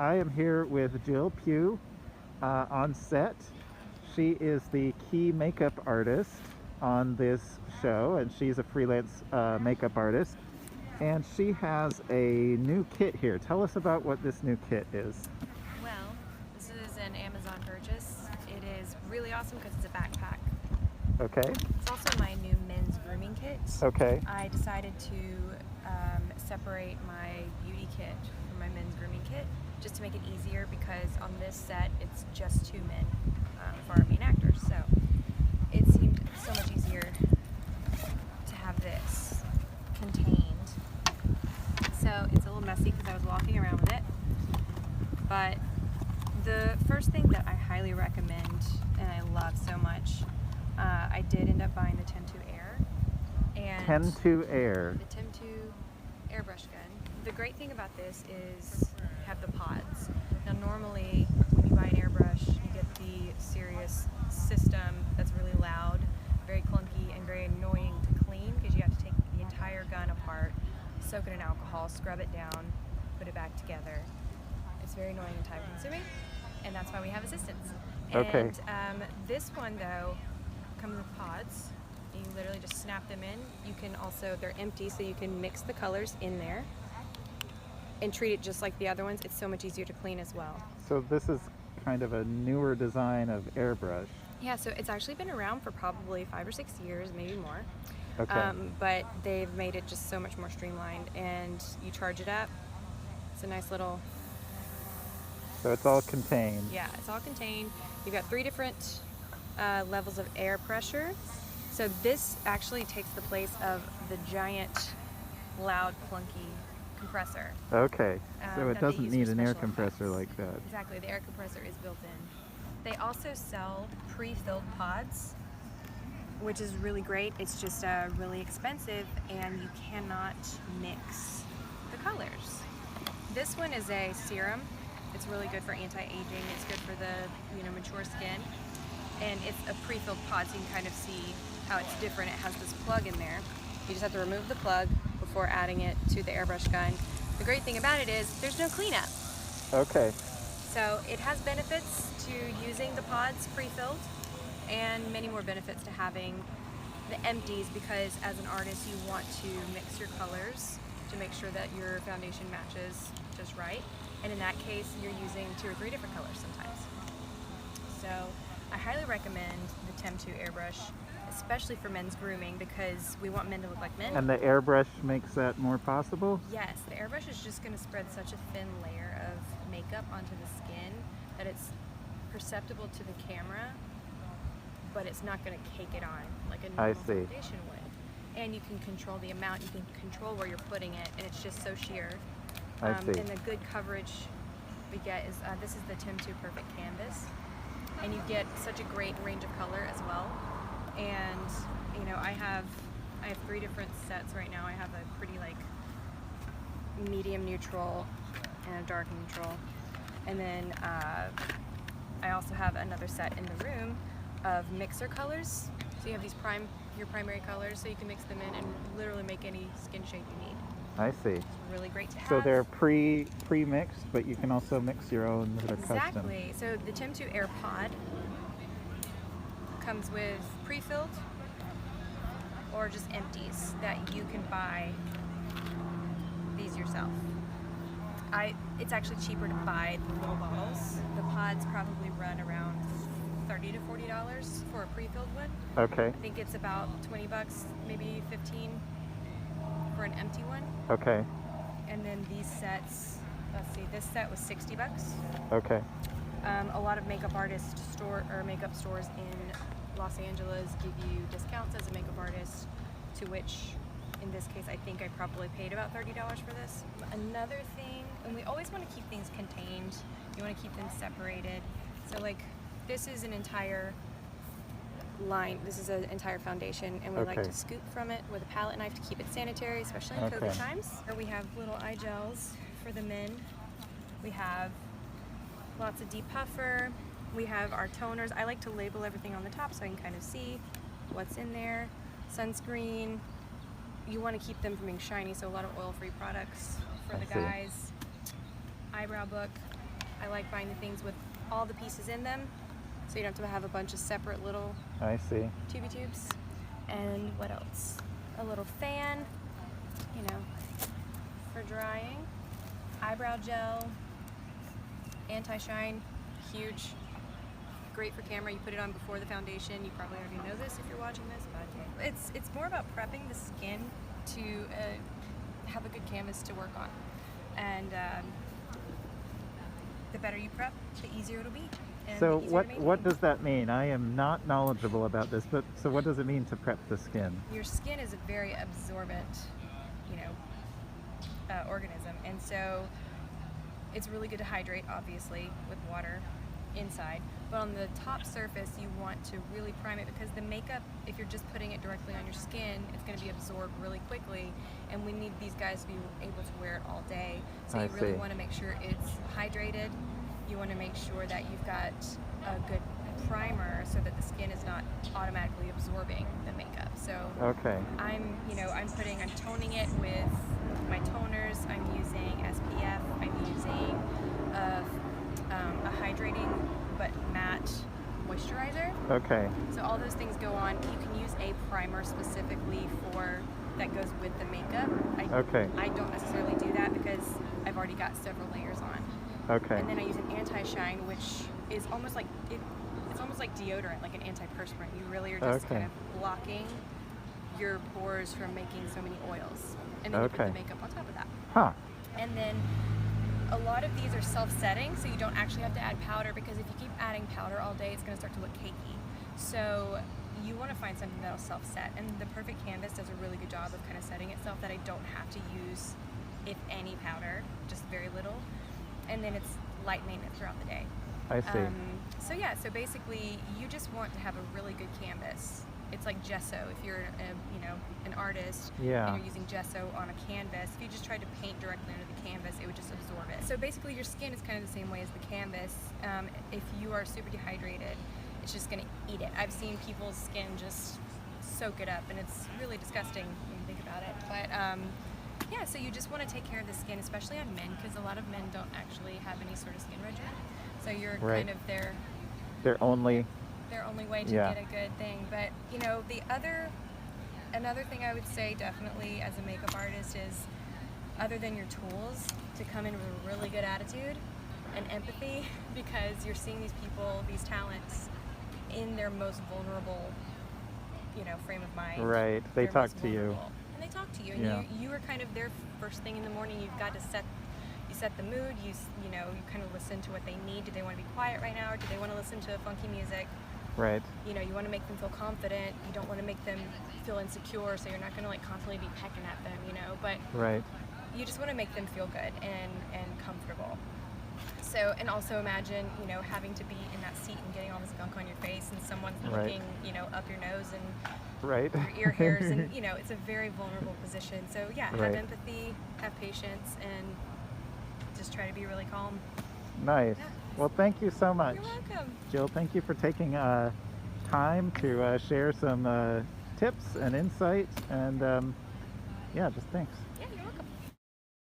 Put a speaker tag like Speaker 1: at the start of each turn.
Speaker 1: I am here with Jill Pugh on set. She is the key makeup artist on this show, and she's a freelance makeup artist. And she has a new kit here. Tell us about what this new kit is.
Speaker 2: Well, this is an Amazon purchase. It is really awesome because it's a backpack.
Speaker 1: Okay.
Speaker 2: It's also my new men's grooming kit.
Speaker 1: Okay.
Speaker 2: I decided to separate my beauty kit from my men's grooming kit just to make it easier, because on this set it's just 2 men for our main actors. So it seemed so much easier to have this contained. So it's a little messy because I was walking around with it. But the first thing that I highly recommend, and I love so much, I did end up buying the Tim2 Air. And
Speaker 1: Tim2 Air.
Speaker 2: The Tim2 Airbrush Gun. The great thing about this is you have the pods. Now normally when you buy an airbrush, you get the serious system that's really loud, very clunky, and very annoying to clean because you have to take the entire gun apart, soak it in alcohol, scrub it down, put it back together. It's very annoying and time consuming, and that's why we have assistants.
Speaker 1: Okay.
Speaker 2: And this one though comes with pods. You literally just snap them in. You can also, they're empty, so you can mix the colors in there and treat it just like the other ones. It's so much easier to clean as well.
Speaker 1: So this is kind of a newer design of airbrush.
Speaker 2: Yeah, so it's actually been around for probably 5 or 6 years, maybe more.
Speaker 1: Okay.
Speaker 2: But they've made it just so much more streamlined, and you charge it up. It's a nice little...
Speaker 1: So it's all contained.
Speaker 2: Yeah, it's all contained. You've got 3 different levels of air pressure. So this actually takes the place of the giant, loud, clunky compressor.
Speaker 1: Okay. So it
Speaker 2: that they
Speaker 1: doesn't
Speaker 2: use
Speaker 1: need
Speaker 2: for
Speaker 1: an air
Speaker 2: special
Speaker 1: compressor
Speaker 2: effects.
Speaker 1: like that.
Speaker 2: Exactly, the air compressor is built in. They also sell pre-filled pods, which is really great. It's just really expensive, and you cannot mix the colors. This one is a serum. It's really good for anti-aging. It's good for the mature skin, and it's a pre-filled pod, so you can kind of see how it's different. It has this plug in there. You just have to remove the plug before adding it to the airbrush gun. The great thing about it is there's no cleanup.
Speaker 1: Okay.
Speaker 2: So it has benefits to using the pods pre-filled, and many more benefits to having the empties, because as an artist you want to mix your colors to make sure that your foundation matches just right. And in that case you're using 2 or 3 different colors sometimes. So I highly recommend the Tim2 airbrush, especially for men's grooming, because we want men to look like men.
Speaker 1: And the airbrush makes that more possible?
Speaker 2: Yes, the airbrush is just going to spread such a thin layer of makeup onto the skin that it's perceptible to the camera, but it's not going to cake it on like a normal foundation would. And you can control the amount, you can control where you're putting it, and it's just so sheer.
Speaker 1: I see.
Speaker 2: And the good coverage we get is, this is the Tim2 Perfect Canvas, and you get such a great range of color as well. And I have 3 different sets right now. I have a pretty medium neutral and a dark neutral, and then I also have another set in the room of mixer colors. So you have these your primary colors, so you can mix them in and literally make any skin shade you need.
Speaker 1: I see.
Speaker 2: It's really great to have.
Speaker 1: So they're pre-mixed, but you can also mix your own that are custom.
Speaker 2: Exactly. So the Tim2 Air Pod comes with pre-filled or just empties that you can buy these yourself. It's actually cheaper to buy the little bottles. The pods probably run around $30 to $40 for a pre-filled one.
Speaker 1: Okay.
Speaker 2: I think it's about $20, maybe 15 for an empty one.
Speaker 1: Okay.
Speaker 2: And then these sets, let's see, this set was $60.
Speaker 1: Okay.
Speaker 2: A lot of makeup makeup stores in Los Angeles give you discounts as a makeup artist, to which in this case I think I probably paid about $30 for this. Another thing, and we always want to keep things contained, you want to keep them separated. So this is an entire line, this is an entire foundation, and we like to scoop from it with a palette knife to keep it sanitary, especially in COVID times. We have little eye gels for the men. We have lots of depuffer. We have our toners. I like to label everything on the top so I can kind of see what's in there. Sunscreen. You want to keep them from being shiny, so a lot of oil-free products for the guys. Eyebrow book. I like buying the things with all the pieces in them, so you don't have to have a bunch of separate little
Speaker 1: I see.
Speaker 2: tubey tubes. And what else? A little fan, you know, for drying. Eyebrow gel, anti-shine, huge. Great for camera. You put it on before the foundation. You probably already know this if you're watching this, but it's more about prepping the skin to have a good canvas to work on. And the better you prep, the easier it'll be. And
Speaker 1: So
Speaker 2: the easier
Speaker 1: what
Speaker 2: to maintain.
Speaker 1: what does that mean? I am not knowledgeable about this, but so what does it mean to prep the skin?
Speaker 2: Your skin is a very absorbent, you know, organism, and so it's really good to hydrate, obviously, with water inside. But on the top surface, you want to really prime it, because the makeup, if you're just putting it directly on your skin, it's going to be absorbed really quickly, and we need these guys to be able to wear it all day. So
Speaker 1: I
Speaker 2: you really
Speaker 1: see.
Speaker 2: want to make sure it's hydrated. You want to make sure that you've got a good primer so that the skin is not automatically absorbing the makeup. So
Speaker 1: Okay.
Speaker 2: I'm toning it with my toners. I'm using SPF. I'm using a hydrating but matte moisturizer.
Speaker 1: Okay.
Speaker 2: So all those things go on. You can use a primer specifically that goes with the makeup.
Speaker 1: Okay.
Speaker 2: I don't necessarily do that because I've already got several layers on.
Speaker 1: Okay.
Speaker 2: And then I use an anti-shine, which is almost like it's almost like deodorant, like an antiperspirant. You really are just
Speaker 1: Okay.
Speaker 2: kind of blocking your pores from making so many oils. And then you put
Speaker 1: Okay.
Speaker 2: the makeup on top of that.
Speaker 1: Huh.
Speaker 2: And then a lot of these are self-setting, so you don't actually have to add powder, because if you keep adding powder all day, it's going to start to look cakey. So you want to find something that'll self-set, and the Perfect canvas does a really good job of kind of setting itself, that I don't have to use, if any, powder, just very little. And then it's light maintenance throughout the day.
Speaker 1: I see.
Speaker 2: So yeah, so basically you just want to have a really good canvas. It's like gesso. If you're an artist
Speaker 1: Yeah.
Speaker 2: and you're using gesso on a canvas, if you just tried to paint directly onto the canvas, it would just absorb it. So basically your skin is kind of the same way as the canvas. If you are super dehydrated, it's just going to eat it. I've seen people's skin just soak it up, and it's really disgusting when you think about it. But yeah, so you just want to take care of the skin, especially on men, because a lot of men don't actually have any sort of skin regimen. So you're
Speaker 1: Right.
Speaker 2: kind of their
Speaker 1: They're only
Speaker 2: way to
Speaker 1: Yeah.
Speaker 2: get a good thing. But another thing I would say definitely as a makeup artist is, other than your tools, to come in with a really good attitude and empathy, because you're seeing these people, these talents, in their most vulnerable, frame of mind.
Speaker 1: Right. They
Speaker 2: They're
Speaker 1: talk
Speaker 2: most
Speaker 1: to you.
Speaker 2: vulnerable. And they talk to you, and
Speaker 1: Yeah.
Speaker 2: you are kind of their first thing in the morning. You've got to set the mood. You kind of listen to what they need. Do they want to be quiet right now, or do they want to listen to funky music?
Speaker 1: Right.
Speaker 2: You want to make them feel confident. You don't want to make them feel insecure, so you're not going to constantly be pecking at them, but
Speaker 1: Right.
Speaker 2: you just want to make them feel good and comfortable. So, and also imagine, having to be in that seat and getting all this gunk on your face, and someone's
Speaker 1: Right.
Speaker 2: looking, up your nose and
Speaker 1: Right.
Speaker 2: your ear hairs, and it's a very vulnerable position. So yeah, have
Speaker 1: Right.
Speaker 2: empathy, have patience, and just try to be really calm.
Speaker 1: Nice.
Speaker 2: Yeah.
Speaker 1: Well, thank you so much.
Speaker 2: You're welcome.
Speaker 1: Jill, thank you for taking time to share some tips and insight, and yeah, just thanks.